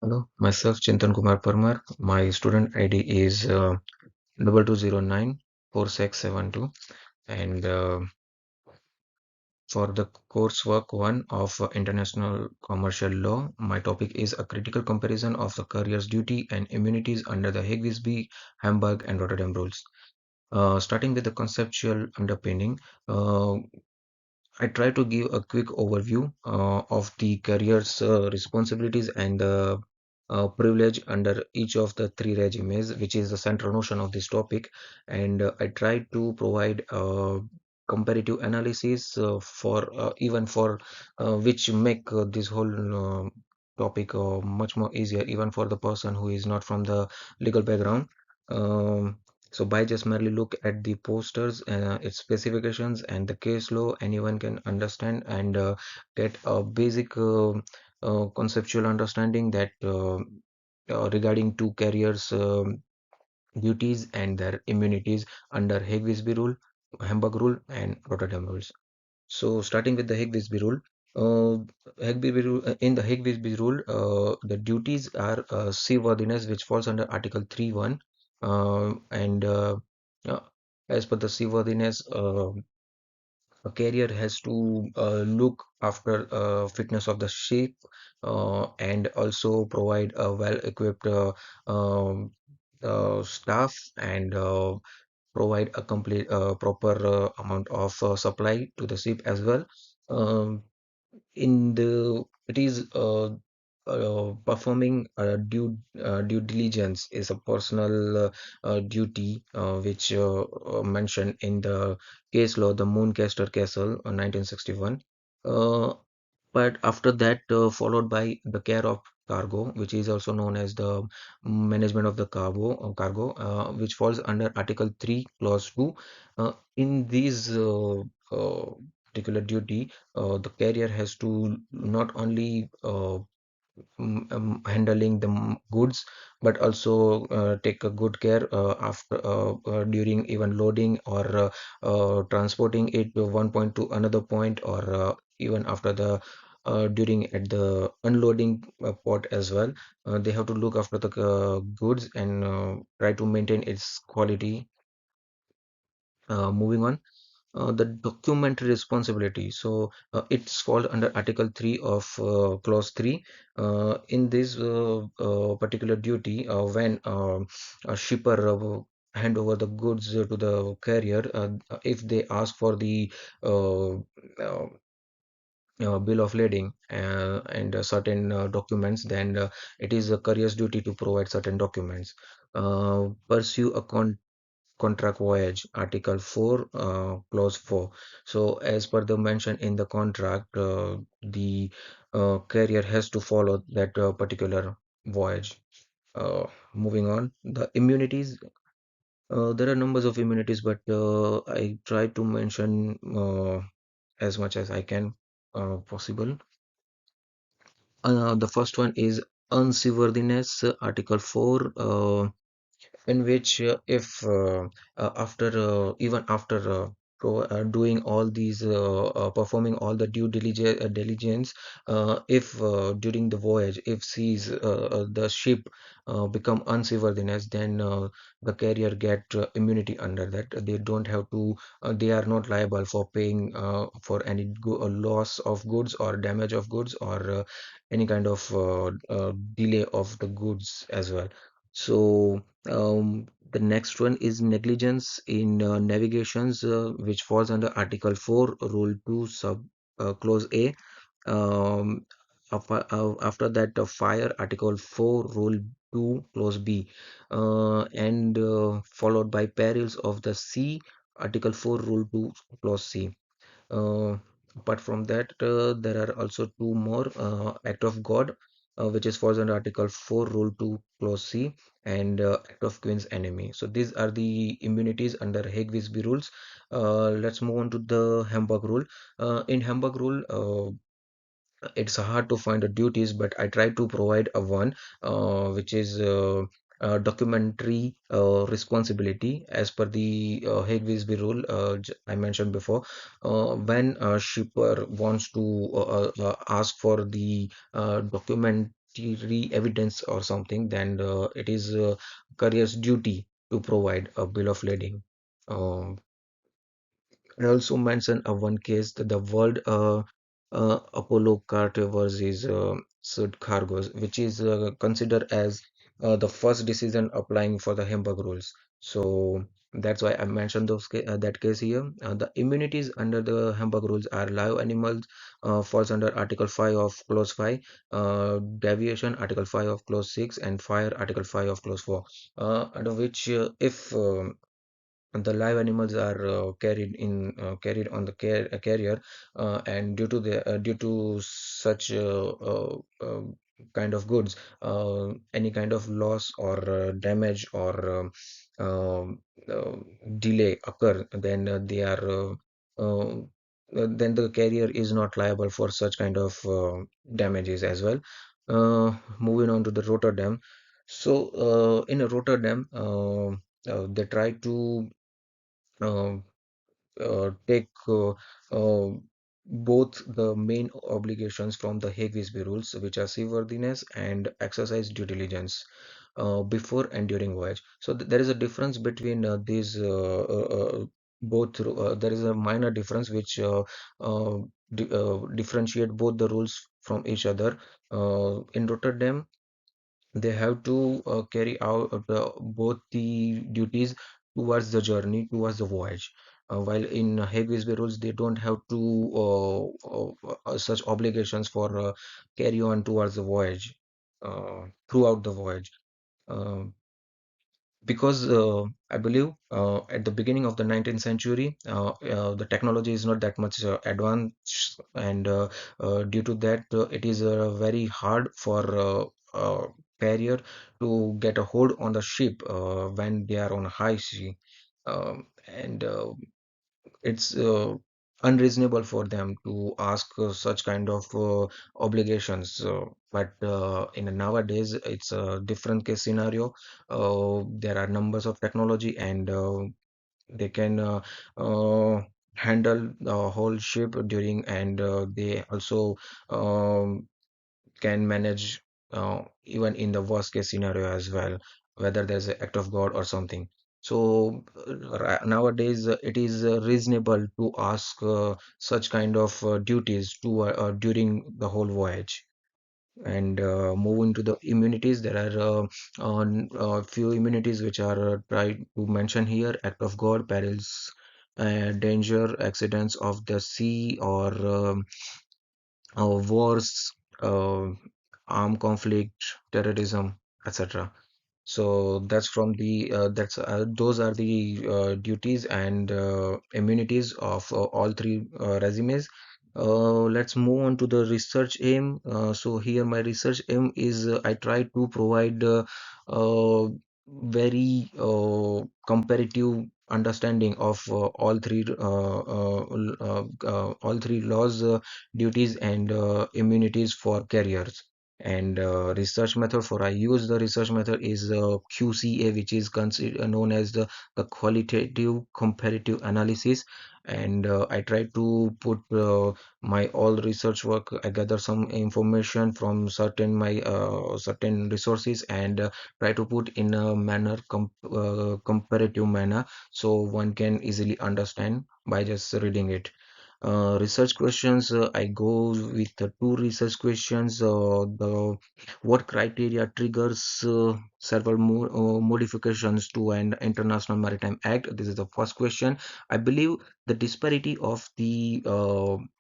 Hello, myself Chintan Kumar Parmar. My student ID is 22094672, and for the coursework 1 of International Commercial Law, my topic is a critical comparison of the career's duty and immunities under the Hague-Visby, Hamburg, and Rotterdam rules. Starting with the conceptual underpinning, uh, I try to give a quick overview of the career's responsibilities and the privilege under each of the three regimes, which is the central notion of this topic. And I try to provide comparative analysis for even for which make this whole topic much more easier, even for the person who is not from the legal background. Um, so by just merely look at the posters, its specifications and the case law, anyone can understand and get a basic conceptual understanding that regarding two carriers' duties and their immunities under Hague-Visby rule, Hamburg rule, and Rotterdam rules. So starting with the Hague-Visby rule, in the Hague-Visby rule, the duties are seaworthiness, which falls under Article 3.1, and uh, as per the seaworthiness, a carrier has to look after fitness of the ship and also provide a well-equipped um, staff and provide a complete proper amount of supply to the ship as well. Um, in the it is performing due diligence is a personal duty which mentioned in the case law, the Mooncaster Castle 1961. uh, but after that, followed by the care of cargo, which is also known as the management of the cargo, which falls under Article 3, Clause 2. In these particular duty, the carrier has to not only handling the goods, but also take a good care after during even loading or transporting it to one point to another point, or even after the during at the unloading port as well. They have to look after the goods and try to maintain its quality. Moving on, the documentary responsibility. So it's called under Article 3 of Clause 3. In this particular duty, when a shipper hand over the goods to the carrier, if they ask for the bill of lading and certain documents, then it is a carrier's duty to provide certain documents. Pursue a contract voyage, Article 4, Clause 4. So as per the mention in the contract, the carrier has to follow that particular voyage. Moving on, the immunities. There are numbers of immunities, but I try to mention as much as I can possible. The first one is unseaworthiness, Article 4. In which if after even after doing all these performing all the diligence, if during the voyage, if sees the ship become unseaworthiness, then the carrier get immunity under that. They don't have to they are not liable for paying for any loss of goods or damage of goods, or any kind of delay of the goods as well. So the next one is negligence in navigations, which falls under Article 4, Rule 2, Clause A. Um, After that, fire, Article 4, Rule 2, Clause B, and followed by perils of the sea, Article 4, Rule 2, Clause C. Uh, Apart from that, there are also two more, Act of God, which is falls under Article 4, Rule 2, Clause C, and Act of Queen's Enemy. So these are the immunities under Hague-Visby rules. Let's move on to the Hamburg rule. In Hamburg rule, it's hard to find the duties, but I try to provide a one which is documentary responsibility as per the Hague-Visby rule I mentioned before. When a shipper wants to ask for the documents documentary evidence or something, then it is courier's duty to provide a bill of lading. Um, I also mentioned one case that the world Apollo cartevers is Sud cargoes, which is considered as the first decision applying for the Hamburg rules. So that's why I mentioned that case here. The immunities under the Hamburg rules are live animals falls under Article 5 of Clause 5, deviation Article 5 of Clause 6, and fire Article 5 of Clause 4, under which if the live animals are carried on the carrier, and due to such kind of goods, any kind of loss or damage or um, uh, delay occur, then they are then the carrier is not liable for such kind of damages as well. Moving on to the Rotterdam. So in Rotterdam, they try to uh, take both the main obligations from the Hague-Visby rules, which are seaworthiness and exercise due diligence before and during voyage. So there is a difference between these both. There is a minor difference which differentiate both the rules from each other. In Rotterdam, they have to carry out both the duties towards the journey, towards the voyage. While in Hague-Visby rules, they don't have to such obligations for carry on towards the voyage throughout the voyage. Uh, because I believe at the beginning of the 19th century, the technology is not that much advanced, and due to that, it is very hard for carrier to get a hold on the ship when they are on a high sea, and it's unreasonable for them to ask such kind of obligations. But in nowadays, it's a different case scenario. There are numbers of technology, and they can handle the whole ship during, and they also um, can manage even in the worst case scenario as well, whether there's an act of God or something. So nowadays, it is reasonable to ask such kind of duties to during the whole voyage. And moving to the immunities, there are few immunities which are tried to mention here: act of God, perils, danger, accidents of the sea, or wars, uh, armed conflict, terrorism, etc. So that's from the that's those are the duties and immunities of all three resumes. Let's move on to the research aim. So here my research aim is I try to provide very comparative understanding of all three laws, duties, and immunities for carriers. And research method for I use the research method is QCA, which is known as the qualitative comparative analysis. And I try to put my all research work. I gather some information from certain resources, and try to put in a comparative manner, so one can easily understand by just reading it. Research questions, I go with the two research questions. The What criteria triggers several modifications to an International Maritime Act? This is the first question. I believe the disparity of the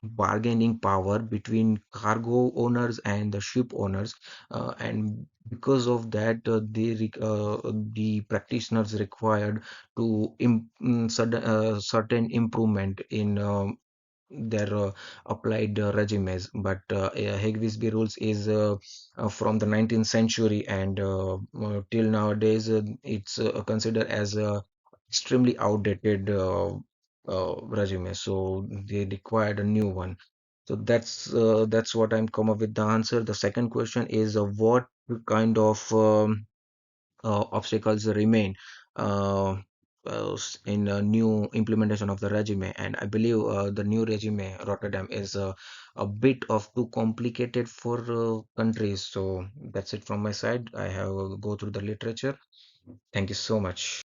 bargaining power between cargo owners and the ship owners, and because of that, the practitioners required to certain improvement in their applied regimes. But Hague-Visby rules is from the 19th century, and till nowadays, it's considered as a extremely outdated regime. So they required a new one. So that's what I'm come up with the answer. The second question is what kind of obstacles remain. Uh, in a new implementation of the regime, and I believe the new regime Rotterdam is a bit of too complicated for countries. So that's it from my side. I have go through the literature. Thank you so much.